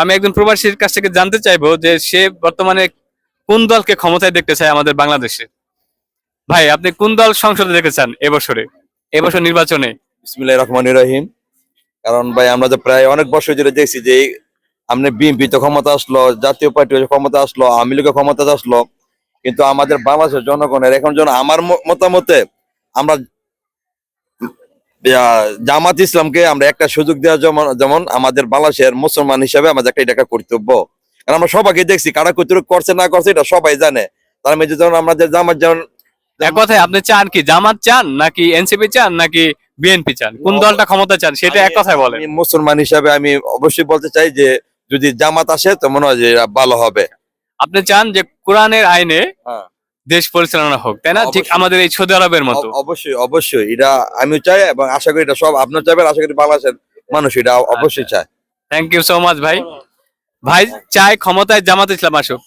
আমি একজন প্রবাসীর কাছ থেকে জানতে চাইবো যে সে বর্তমানে কোন দলকে ক্ষমতায় দেখতে চায় আমাদের বাংলাদেশে। ভাই, আপনি কোন দল সংসদে দেখতে চান এবছর নির্বাচনে? বিসমিল্লাহির রহমানির রহিম। কারণ ভাই আমরা তো প্রায় অনেক বছর ধরে দেখছি যে আপনি বিএনপি তো ক্ষমতা আসলো, জাতীয় পার্টি ক্ষমতা আসলো, আওয়ামী লীগের ক্ষমতা আসলো, কিন্তু আমাদের বাংলাদেশের জনগণের এখন যেন আমার মতামতে আমরা জামাত ইসলামকে আমরা একটা সুযোগ দেওয়া, যেমন আমাদের বাংলাদেশের মুসলমান হিসাবে আমাদের একটা কর্তব্য। কারণ আমরা সবাইকে দেখছি কারা কর্তৃক করছে না করছে এটা সবাই জানে। তার মধ্যে যেমন আমাদের জামাত যেমন এক কথায় আপনি চান কি জামাত চান নাকি এনসিপি চান নাকি বিএনপি চান? কোন দলটা ক্ষমতা চান সেটা এক কথায় বলেন। আমি মুসলমান হিসাবে আমি অবশ্যই বলতে চাই যে যদি জামাত আসে তো মনে হয় যে ভালো হবে। আপনি চান যে কোরআনের আইনে হ্যাঁ, দেশ পরিচালনা হোক, তাই না? ঠিক অবশ্যই। আমাদের এই সৌদি আরবের মতো। অবশ্যই অবশ্যই এটা আমি চাই এবং আশা করি এটা সব আপনার চাইবেন, আশা করি বাংলাদেশের মানুষ এটা অবশ্যই চায়। থ্যাংক ইউ সো মাচ ভাই। ভাই চাই ক্ষমতায় জামাত ইসলাম আসুক।